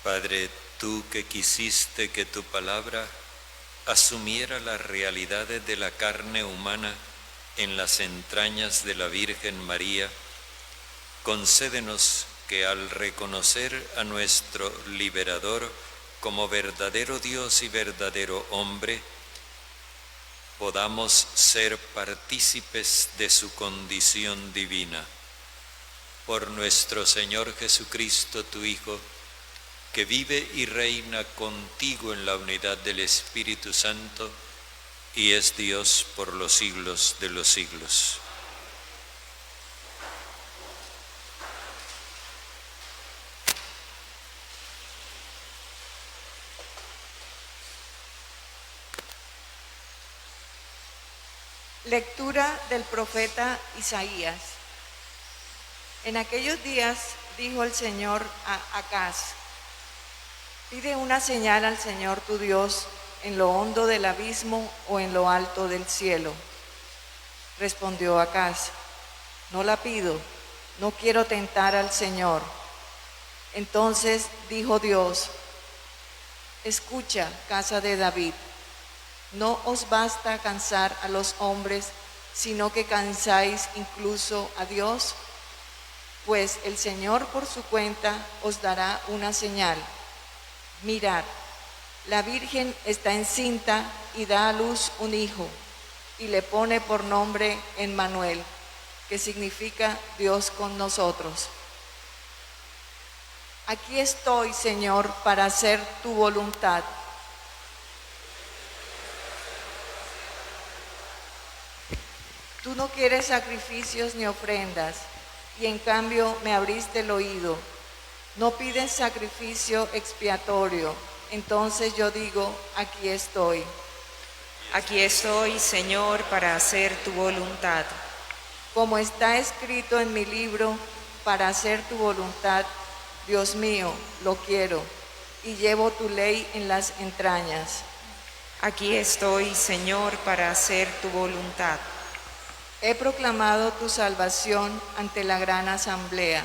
Padre, tú que quisiste que tu palabra asumiera las realidades de la carne humana en las entrañas de la Virgen María, concédenos que al reconocer a nuestro liberador como verdadero Dios y verdadero hombre, podamos ser partícipes de su condición divina. Por nuestro Señor Jesucristo, tu Hijo, que vive y reina contigo en la unidad del Espíritu Santo y es Dios por los siglos de los siglos. Lectura del profeta Isaías. En aquellos días dijo el Señor a Acaz: pide una señal al Señor tu Dios en lo hondo del abismo o en lo alto del cielo. Respondió Acaz: no la pido, no quiero tentar al Señor. Entonces dijo Dios: escucha, casa de David. No os basta cansar a los hombres, sino que cansáis incluso a Dios. Pues el Señor por su cuenta os dará una señal. Mirad, la Virgen está encinta y da a luz un hijo, y le pone por nombre Emmanuel, que significa Dios con nosotros. Aquí estoy, Señor, para hacer tu voluntad. Tú no quieres sacrificios ni ofrendas, y en cambio me abriste el oído. No pides sacrificio expiatorio. Entonces yo digo: aquí estoy. Aquí estoy, Señor, para hacer tu voluntad. Como está escrito en mi libro, para hacer tu voluntad, Dios mío, lo quiero, y llevo tu ley en las entrañas. Aquí estoy, Señor, para hacer tu voluntad. He proclamado tu salvación ante la gran asamblea.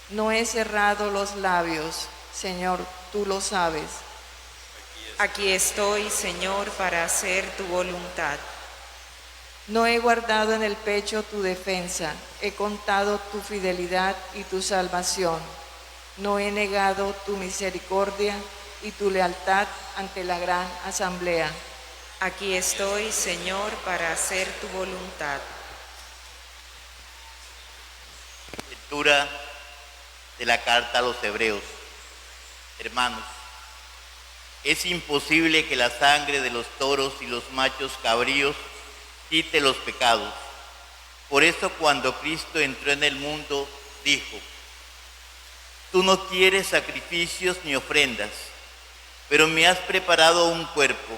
No he cerrado los labios, Señor, tú lo sabes. Aquí estoy, Señor, para hacer tu voluntad. No he guardado en el pecho tu defensa, he contado tu fidelidad y tu salvación. No he negado tu misericordia y tu lealtad ante la gran asamblea. Aquí estoy, Señor, para hacer tu voluntad. Lectura de la carta a los Hebreos. Hermanos, es imposible que la sangre de los toros y los machos cabríos quite los pecados. Por eso cuando Cristo entró en el mundo, dijo: tú no quieres sacrificios ni ofrendas, pero me has preparado un cuerpo.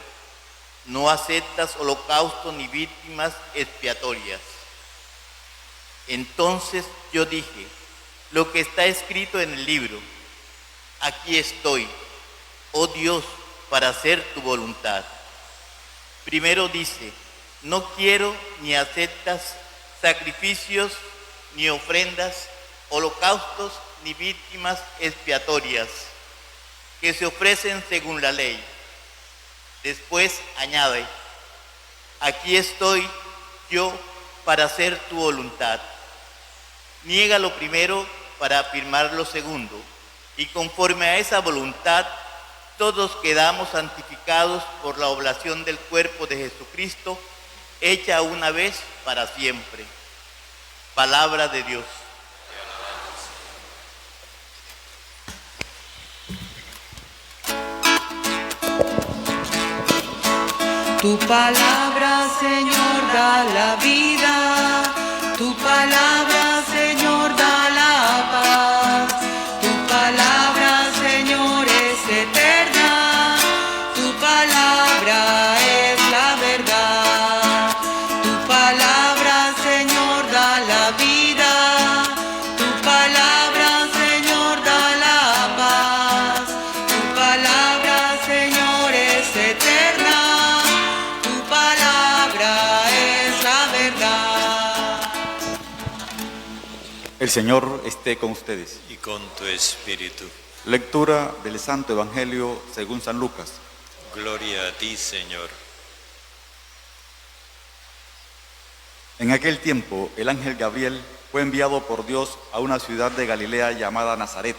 No aceptas holocausto ni víctimas expiatorias. Entonces yo dije lo que está escrito en el libro: aquí estoy, oh Dios, para hacer tu voluntad. Primero dice: no quiero ni aceptas sacrificios ni ofrendas, holocaustos ni víctimas expiatorias que se ofrecen según la ley. Después añade: aquí estoy yo para hacer tu voluntad. Niega lo primero para afirmar lo segundo, y conforme a esa voluntad todos quedamos santificados por la oblación del cuerpo de Jesucristo, hecha una vez para siempre. Palabra de Dios. Tu palabra, Señor, da la vida. Tu palabra, Señor, da la paz. Tu palabra, Señor, es eterna. Tu palabra es la verdad. Tu palabra, Señor, da la vida. Tu palabra, Señor, da la paz. Tu palabra, Señor, es eterna. Tu palabra es la verdad. El Señor esté con ustedes. Y con tu espíritu. Lectura del Santo Evangelio según San Lucas. Gloria a ti, Señor. En aquel tiempo, el ángel Gabriel fue enviado por Dios a una ciudad de Galilea llamada Nazaret,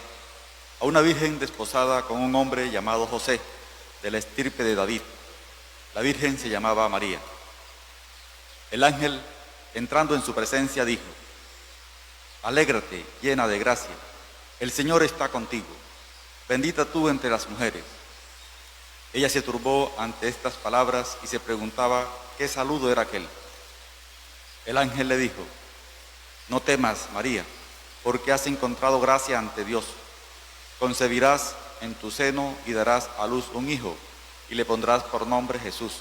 a una virgen desposada con un hombre llamado José, de la estirpe de David. La virgen se llamaba María. El ángel, entrando en su presencia, dijo: Alégrate, llena de gracia, el Señor está contigo. Bendita tú entre las mujeres. Ella se turbó ante estas palabras y se preguntaba qué saludo era aquel. El ángel le dijo: No temas, María, porque has encontrado gracia ante Dios. Concebirás en tu seno y darás a luz un hijo, y le pondrás por nombre Jesús.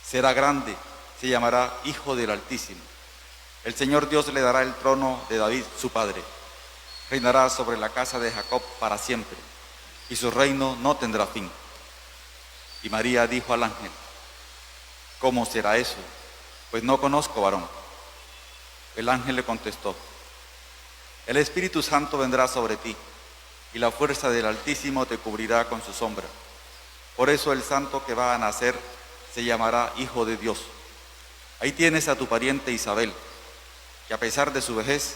Será grande, se llamará Hijo del Altísimo. El Señor Dios le dará el trono de David, su padre. Reinará sobre la casa de Jacob para siempre, y su reino no tendrá fin. Y María dijo al ángel: ¿Cómo será eso? Pues no conozco varón. El ángel le contestó: El Espíritu Santo vendrá sobre ti, y la fuerza del Altísimo te cubrirá con su sombra. Por eso el santo que va a nacer se llamará Hijo de Dios. Ahí tienes a tu pariente Isabel, que a pesar de su vejez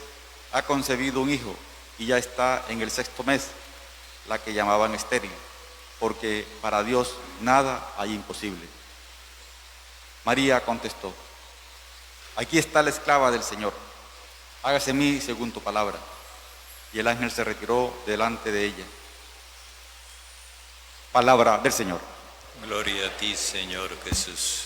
ha concebido un hijo, y ya está en el 6º mes, la que llamaban estéril, porque para Dios nada hay imposible. María contestó: Aquí está la esclava del Señor, hágase en mí según tu palabra. Y el ángel se retiró delante de ella. Palabra del Señor. Gloria a ti, Señor Jesús.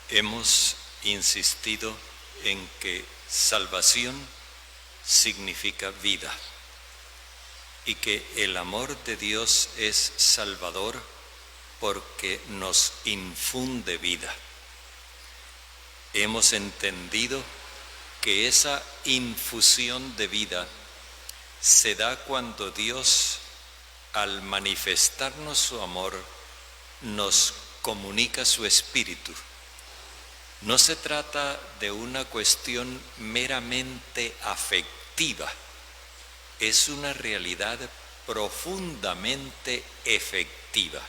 Hemos insistido en que salvación significa vida y que el amor de Dios es salvador porque nos infunde vida. Hemos entendido que esa infusión de vida se da cuando Dios, al manifestarnos su amor, nos comunica su espíritu. No se trata de una cuestión meramente afectiva, es una realidad profundamente efectiva.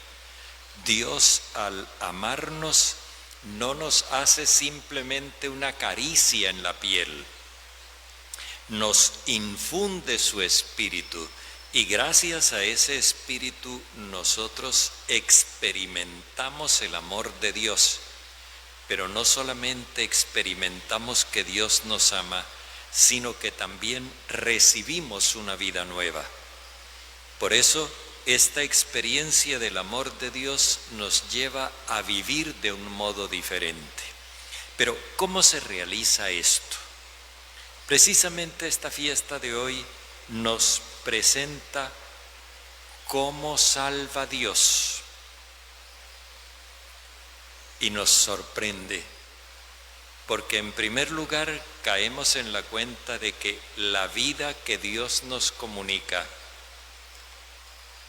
Dios, al amarnos, no nos hace simplemente una caricia en la piel, nos infunde su espíritu y gracias a ese espíritu nosotros experimentamos el amor de Dios. Pero no solamente experimentamos que Dios nos ama, sino que también recibimos una vida nueva. Por eso, esta experiencia del amor de Dios nos lleva a vivir de un modo diferente. Pero, ¿cómo se realiza esto? Precisamente esta fiesta de hoy nos presenta cómo salva Dios. Y nos sorprende, porque en primer lugar caemos en la cuenta de que la vida que Dios nos comunica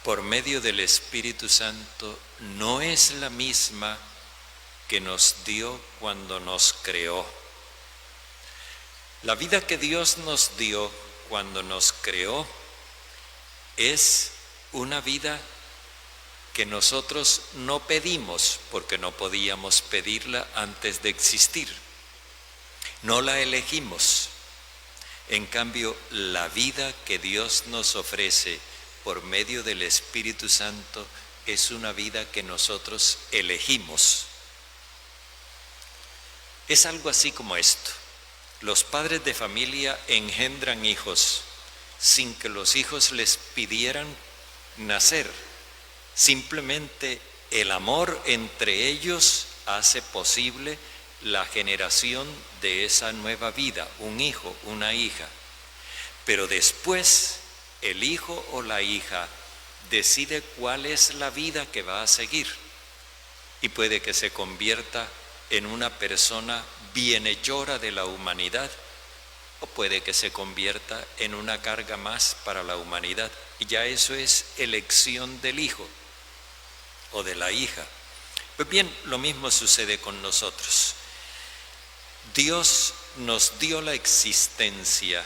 por medio del Espíritu Santo no es la misma que nos dio cuando nos creó. La vida que Dios nos dio cuando nos creó es una vida que nosotros no pedimos porque no podíamos pedirla antes de existir. No la elegimos. En cambio, la vida que Dios nos ofrece por medio del Espíritu Santo es una vida que nosotros elegimos. Es algo así como esto. Los padres de familia engendran hijos sin que los hijos les pidieran nacer. Simplemente el amor entre ellos hace posible la generación de esa nueva vida, un hijo, una hija. Pero después el hijo o la hija decide cuál es la vida que va a seguir y puede que se convierta en una persona bienhechora de la humanidad o puede que se convierta en una carga más para la humanidad. y ya eso es elección del hijo o de la hija. Pues bien, lo mismo sucede con nosotros. Dios nos dio la existencia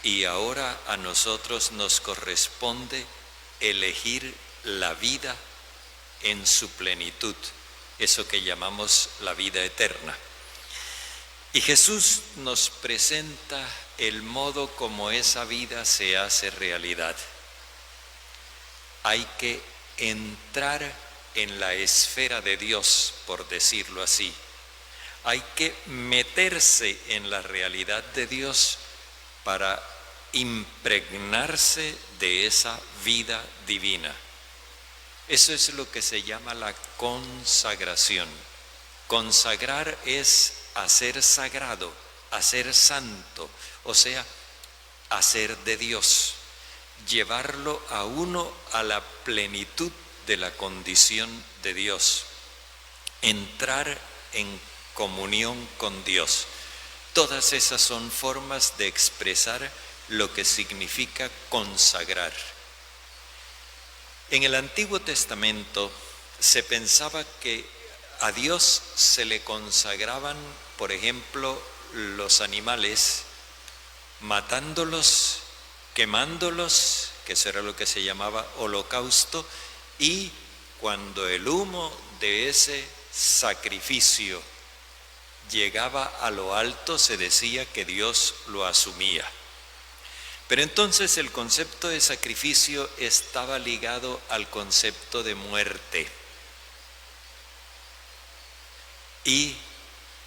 y ahora a nosotros nos corresponde elegir la vida en su plenitud, eso que llamamos la vida eterna. Y Jesús nos presenta el modo como esa vida se hace realidad. Hay que entrar en la esfera de Dios, por decirlo así. Hay que meterse en la realidad de Dios para impregnarse de esa vida divina. Eso es lo que se llama la consagración. Consagrar es hacer sagrado, hacer santo, o sea, hacer de Dios, llevarlo a uno a la plenitud de la condición de Dios, entrar en comunión con Dios. Todas esas son formas de expresar lo que significa consagrar. En el Antiguo Testamento se pensaba que a Dios se le consagraban, por ejemplo, los animales, matándolos, quemándolos, que eso era lo que se llamaba holocausto, y cuando el humo de ese sacrificio llegaba a lo alto, se decía que Dios lo asumía. Pero entonces el concepto de sacrificio estaba ligado al concepto de muerte. Y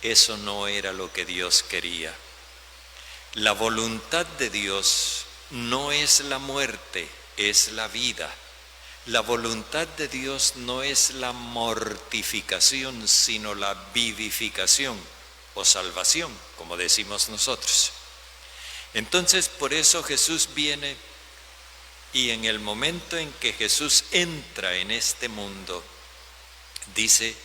eso no era lo que Dios quería. La voluntad de Dios no es la muerte, es la vida. La voluntad de Dios no es la mortificación, sino la vivificación o salvación, como decimos nosotros. Entonces, por eso Jesús viene y en el momento en que Jesús entra en este mundo, dice: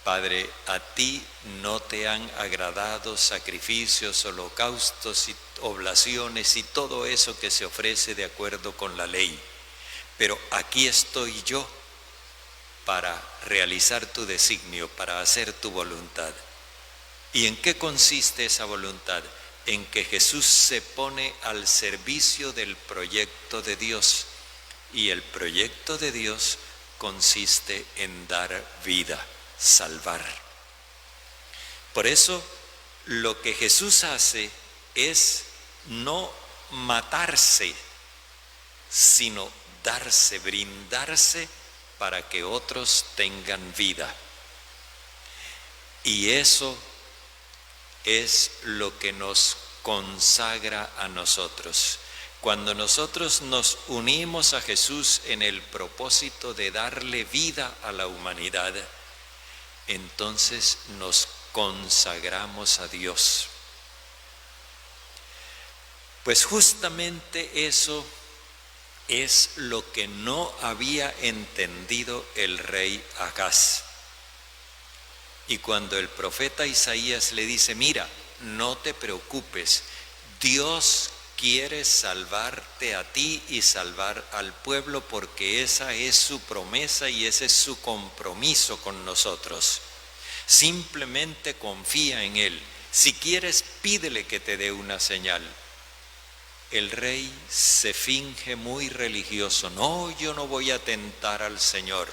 Padre, a ti no te han agradado sacrificios, holocaustos y oblaciones y todo eso que se ofrece de acuerdo con la ley. Pero aquí estoy yo para realizar tu designio, para hacer tu voluntad. ¿Y en qué consiste esa voluntad? En que Jesús se pone al servicio del proyecto de Dios. Y el proyecto de Dios consiste en dar vida, salvar. Por eso, lo que Jesús hace es no matarse, sino darse, brindarse para que otros tengan vida. Y eso es lo que nos consagra a nosotros. Cuando nosotros nos unimos a Jesús en el propósito de darle vida a la humanidad, entonces nos consagramos a Dios. Pues justamente eso es lo que no había entendido el rey Acaz. Y cuando el profeta Isaías le dice: mira, no te preocupes, Dios quiere salvarte a ti y salvar al pueblo, porque esa es su promesa y ese es su compromiso con nosotros. Simplemente confía en Él. Si quieres, pídele que te dé una señal. El rey se finge muy religioso. No, yo no voy a tentar al Señor.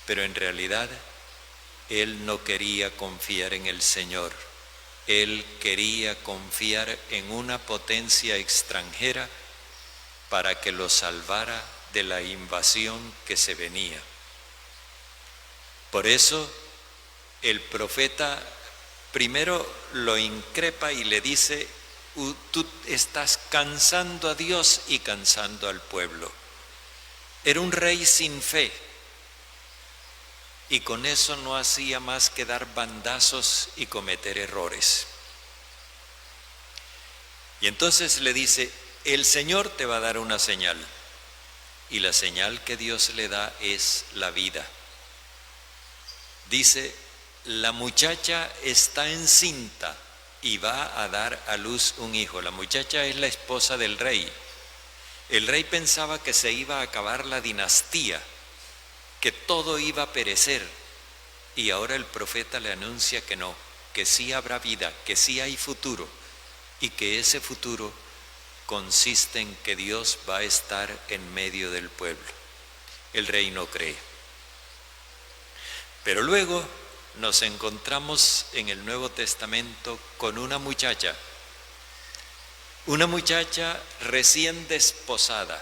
Pero en realidad, él no quería confiar en el Señor. Él quería confiar en una potencia extranjera para que lo salvara de la invasión que se venía. Por eso, el profeta primero lo increpa y le dice: tú estás cansando a Dios y cansando al pueblo. Era un rey sin fe. Y con eso no hacía más que dar bandazos y cometer errores. Y entonces le dice: el Señor te va a dar una señal. Y la señal que Dios le da es la vida. Dice: la muchacha está encinta y va a dar a luz un hijo. La muchacha es la esposa del rey, El rey pensaba que se iba a acabar la dinastía, que todo iba a perecer, y ahora el profeta le anuncia que no, que sí habrá vida, que sí hay futuro, y que ese futuro consiste en que Dios va a estar en medio del pueblo. El rey no cree. Pero luego nos encontramos en el Nuevo Testamento con una muchacha recién desposada,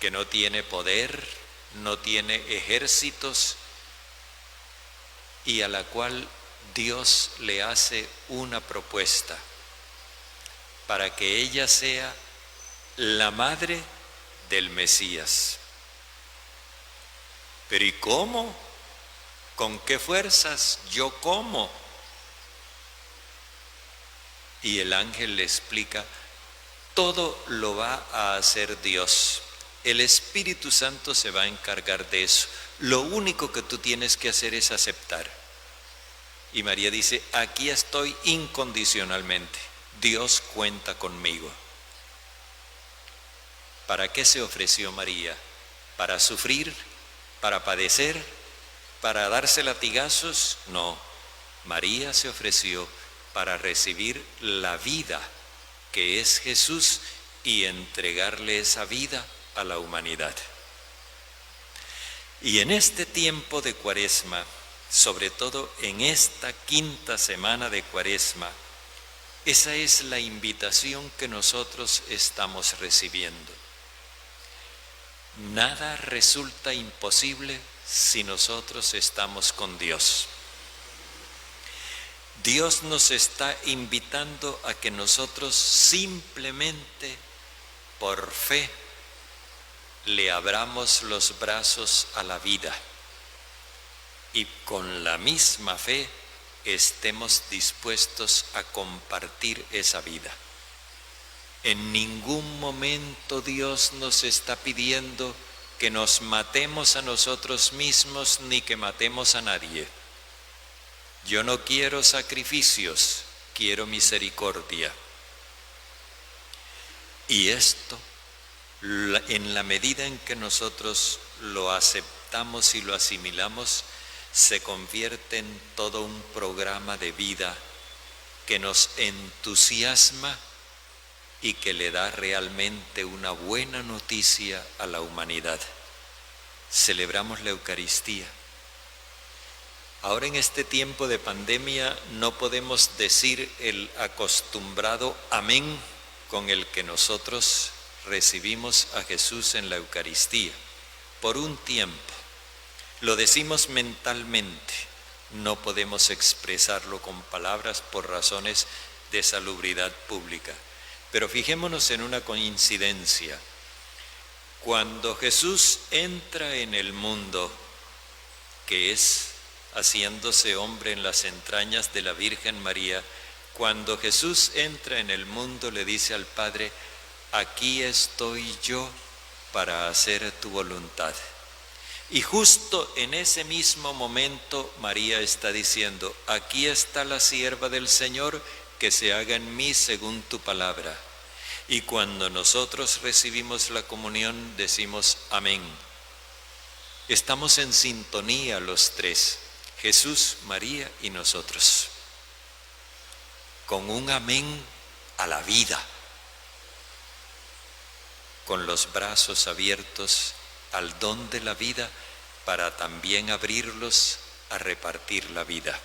que no tiene poder, no tiene ejércitos, y a la cual Dios le hace una propuesta para que ella sea la madre del Mesías. Pero ¿y cómo? ¿Con qué fuerzas? ¿Yo cómo? Y el ángel le explica, todo lo va a hacer Dios. El Espíritu Santo se va a encargar de eso. Lo único que tú tienes que hacer es aceptar. Y María dice, aquí estoy incondicionalmente. Dios cuenta conmigo. ¿Para qué se ofreció María? ¿Para sufrir? ¿Para padecer? ¿Para darse latigazos? No. María se ofreció para recibir la vida que es Jesús y entregarle esa vida a la humanidad. Y en este tiempo de Cuaresma, sobre todo en esta quinta semana de Cuaresma, esa es la invitación que nosotros estamos recibiendo. Nada resulta imposible si nosotros estamos con Dios. Dios nos está invitando a que nosotros simplemente por fe le abramos los brazos a la vida y con la misma fe estemos dispuestos a compartir esa vida. En ningún momento Dios nos está pidiendo que nos matemos a nosotros mismos ni que matemos a nadie. Yo no quiero sacrificios, quiero misericordia. Y esto, en la medida en que nosotros lo aceptamos y lo asimilamos, se convierte en todo un programa de vida que nos entusiasma y que le da realmente una buena noticia a la humanidad. Celebramos la Eucaristía. Ahora en este tiempo de pandemia no podemos decir el acostumbrado amén con el que nosotros recibimos a Jesús en la Eucaristía. Por un tiempo. Lo decimos mentalmente, no podemos expresarlo con palabras por razones de salubridad pública. Pero fijémonos en una coincidencia. Cuando Jesús entra en el mundo, que es haciéndose hombre en las entrañas de la Virgen María, cuando Jesús entra en el mundo le dice al Padre, aquí estoy yo para hacer tu voluntad. Y justo en ese mismo momento María está diciendo, aquí está la sierva del Señor, que se haga en mí según tu palabra. Y cuando nosotros recibimos la comunión decimos amén. Estamos en sintonía los tres, Jesús, María y nosotros, con un amén a la vida, con los brazos abiertos al don de la vida para también abrirlos a repartir la vida.